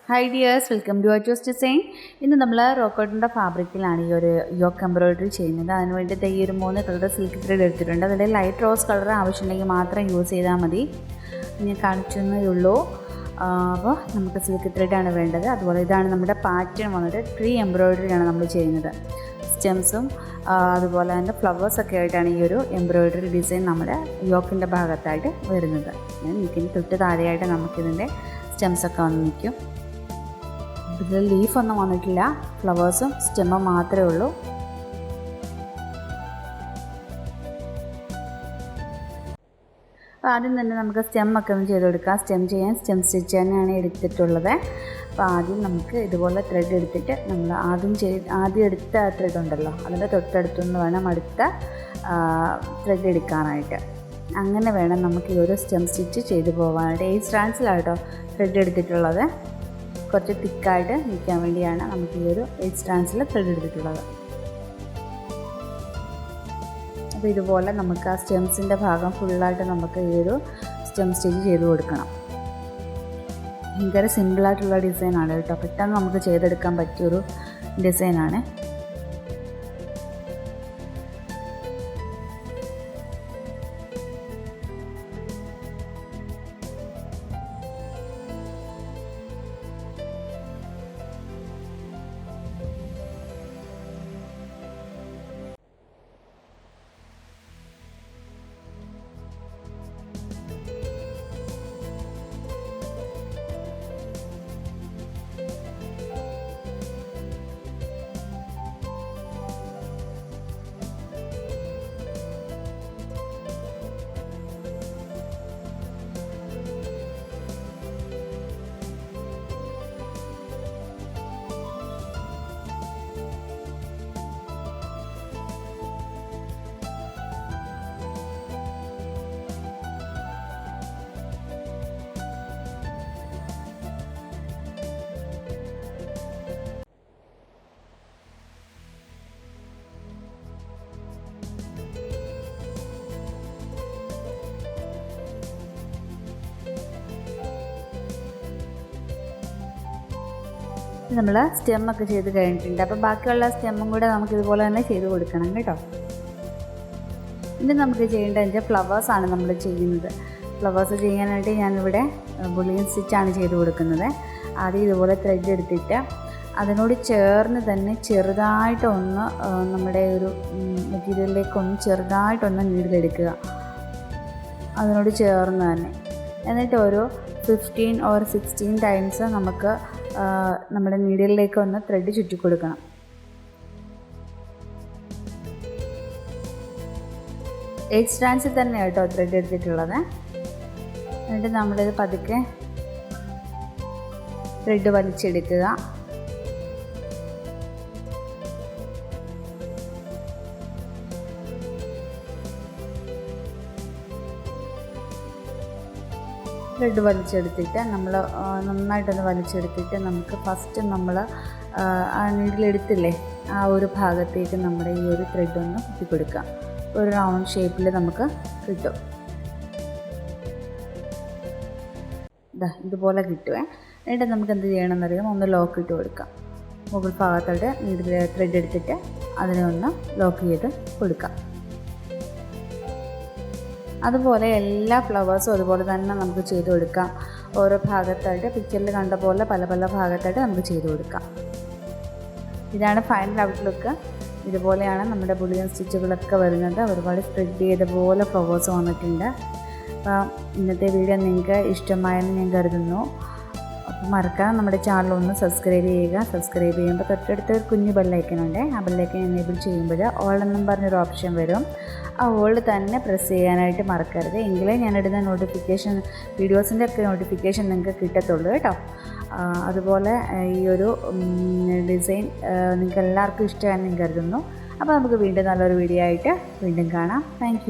Hi dears, welcome to ACHUS DESIGN. ഇന്ന് നമ്മൾ റോക്കോട്ടിൻ്റെ ഫാബ്രിക്കിലാണ് ഈ ഒരു യോക്ക് എംബ്രോയിഡറി ചെയ്യുന്നത്. അതിന് വേണ്ടിയിട്ട് ഈ ഒരു 3 കളർ സിൽക്ക് ത്രെഡ് എടുത്തിട്ടുണ്ട്. അതിൽ ലൈറ്റ് റോസ് കളർ ആവശ്യമുണ്ടെങ്കിൽ മാത്രം യൂസ് ചെയ്താൽ മതി. ഞാൻ കാണിച്ചതേ ഉള്ളൂ. അപ്പോൾ നമുക്ക് സിൽക്ക് ത്രെഡാണ് വേണ്ടത്. അതുപോലെ ഇതാണ് നമ്മുടെ പാറ്റേൺ വന്നിട്ട് ട്രീ എംബ്രോയിഡറിയാണ് നമ്മൾ ചെയ്യുന്നത്. സ്റ്റെംസും അതുപോലെ തന്നെ ഫ്ലവേഴ്സൊക്കെ ആയിട്ടാണ് ഈ ഒരു എംബ്രോയിഡറി ഡിസൈൻ നമ്മുടെ യോക്കിൻ്റെ ഭാഗത്തായിട്ട് വരുന്നത്. നിൽക്കുന്ന തൊട്ട് താഴെയായിട്ട് നമുക്കിതിൻ്റെ സ്റ്റെംസൊക്കെ വന്ന് നിൽക്കും. ഇതിൽ ലീഫൊന്നും വന്നിട്ടില്ല, ഫ്ലവേഴ്സും സ്റ്റെമ്മും മാത്രമേ ഉള്ളൂ. അപ്പോൾ ആദ്യം തന്നെ നമുക്ക് സ്റ്റെമ്മൊക്കെ ഒന്ന് ചെയ്ത് കൊടുക്കാം. സ്റ്റെം ചെയ്യാൻ സ്റ്റെം സ്റ്റിച്ച് തന്നെയാണ് എടുത്തിട്ടുള്ളത്. അപ്പോൾ ആദ്യം നമുക്ക് ഇതുപോലെ ത്രെഡ് എടുത്തിട്ട് നമ്മൾ ആദ്യം എടുത്ത ത്രെഡ് ഉണ്ടല്ലോ, അതിൻ്റെ തൊട്ടടുത്തുനിന്ന് വേണം അടുത്ത ത്രെഡ് എടുക്കാനായിട്ട്. അങ്ങനെ വേണം നമുക്ക് ഈ ഒരു സ്റ്റെം സ്റ്റിച്ച് ചെയ്ത് പോകാനായിട്ട്. 8 സ്ട്രാൻഡ്സിലാട്ടോ ത്രെഡ് എടുത്തിട്ടുള്ളത്. കുറച്ച് തിക്കായിട്ട് നിൽക്കാൻ വേണ്ടിയാണ് നമുക്ക് ഈ ഒരു 8 സ്ട്രാൻഡ്സിൽ ത്രെഡ് എടുത്തിട്ടുള്ളത്. അപ്പോൾ ഇതുപോലെ നമുക്ക് ആ സ്റ്റെംസിൻ്റെ ഭാഗം ഫുള്ളായിട്ട് നമുക്ക് ഈ ഒരു സ്റ്റെം സ്റ്റിച്ച് ചെയ്ത് കൊടുക്കണം. ഭയങ്കര സിമ്പിളായിട്ടുള്ള ഡിസൈനാണ് കേട്ടോ. പെട്ടെന്ന് നമുക്ക് ചെയ്തെടുക്കാൻ പറ്റിയൊരു ഡിസൈനാണ്. നമ്മൾ സ്റ്റെമ്മൊക്കെ ചെയ്ത് കഴിഞ്ഞിട്ടുണ്ട്. അപ്പോൾ ബാക്കിയുള്ള സ്റ്റെമ്മും കൂടെ നമുക്ക് ഇതുപോലെ തന്നെ ചെയ്ത് കൊടുക്കണം കേട്ടോ. ഇനി നമുക്ക് ചെയ്യേണ്ടത് ഫ്ലവേഴ്സാണ് നമ്മൾ ചെയ്യുന്നത്. ഫ്ലവേഴ്സ് ചെയ്യാനായിട്ട് ഞാനിവിടെ ബുള്ളിയൻ സ്റ്റിച്ചാണ് ചെയ്ത് കൊടുക്കുന്നത്. ആദ്യം ഇതുപോലെ ത്രെഡ് എടുത്തിട്ട് അതിനോട് ചേർന്ന് തന്നെ ചെറുതായിട്ടൊന്ന് നമ്മുടെ ഒരു മെറ്റീരിയലിലേക്കൊന്ന് ചെറുതായിട്ടൊന്ന് നീഡിലെടുക്കുക. അതിനോട് ചേർന്ന് തന്നെ. എന്നിട്ട് ഒരു 15 or 16 ടൈംസ് നമുക്ക് നമ്മുടെ നീഡിലേക്ക് ഒന്ന് ത്രെഡ് ചുറ്റി കൊടുക്കണം. എയ്റ്റ് സ്ട്രാൻഡ്സിൽ തന്നെ കേട്ടോ ത്രെഡ് എടുത്തിട്ടുള്ളത്. എന്നിട്ട് നമ്മളിത് പതുക്കെ ത്രെഡ് വലിച്ചെടുക്കുക. ത്രെഡ് വലിച്ചെടുത്തിട്ട് നമ്മൾ നന്നായിട്ടൊന്ന് വലിച്ചെടുത്തിട്ട് നമുക്ക് ഫസ്റ്റ് നമ്മൾ ആ നീഡിലെടുത്തില്ലേ ആ ഒരു ഭാഗത്തേക്ക് നമ്മുടെ ഈ ഒരു ത്രെഡ് ഒന്ന് കുത്തി കൊടുക്കാം. ഒരു റൗണ്ട് ഷേപ്പിൽ നമുക്ക് കിട്ടും. ഇതുപോലെ കിട്ടുവേ. എന്നിട്ട് നമുക്ക് എന്ത് ചെയ്യണമെന്നറിയാം, ഒന്ന് ലോക്ക് ഇട്ട് കൊടുക്കാം. മുകൾ ഭാഗത്തോട്ട് നീഡിൽ ത്രെഡ് എടുത്തിട്ട് അതിനെ ഒന്ന് ലോക്ക് ചെയ്ത് കൊടുക്കാം. അതുപോലെ എല്ലാ ഫ്ലവേഴ്സും അതുപോലെ തന്നെ നമുക്ക് ചെയ്ത് കൊടുക്കാം. ഓരോ ഭാഗത്തായിട്ട് പിക്ചറിൽ കണ്ട പോലെ പല പല ഭാഗത്തായിട്ട് നമുക്ക് ചെയ്ത് കൊടുക്കാം. ഇതാണ് ഫൈനൽ ഔട്ട്ലുക്ക്. ഇതുപോലെയാണ് നമ്മുടെ ബുള്ളിയൻ സ്റ്റിച്ചുകളൊക്കെ വരുന്നത്. ഒരുപാട് സ്പ്രെഡ് ചെയ്ത പോലെ ഫ്ലവേഴ്സ് വന്നിട്ടുണ്ട്. അപ്പോൾ ഇന്നത്തെ വീഡിയോ നിങ്ങൾക്ക് ഇഷ്ടമായെന്ന് ഞാൻ കരുതുന്നു. അപ്പോൾ മറക്കാതെ നമ്മുടെ ചാനൽ ഒന്ന് സബ്സ്ക്രൈബ് ചെയ്യുക. സബ്സ്ക്രൈബ് ചെയ്യുമ്പോൾ തൊട്ടടുത്ത് ഒരു കുഞ്ഞു ബെല്ലൈക്കനുണ്ട്. ആ ബെല്ലൈക്കൻ എനേബിൾ ചെയ്യുമ്പോൾ ഓൾ എന്നും പറഞ്ഞൊരു ഓപ്ഷൻ വരും. ആ ഓൾ തന്നെ പ്രസ് ചെയ്യാനായിട്ട് മറക്കരുത്. എങ്കിലേ ഞാനിടുന്ന നോട്ടിഫിക്കേഷൻ വീഡിയോസിൻ്റെ ഒക്കെ നോട്ടിഫിക്കേഷൻ നിങ്ങൾക്ക് കിട്ടത്തുള്ളൂ കേട്ടോ. അതുപോലെ ഈ ഒരു ഡിസൈൻ നിങ്ങൾക്ക് എല്ലാവർക്കും ഇഷ്ടമാണെന്ന് കരുതുന്നു. അപ്പോൾ നമുക്ക് വീണ്ടും നല്ലൊരു വീഡിയോ ആയിട്ട് വീണ്ടും കാണാം. താങ്ക്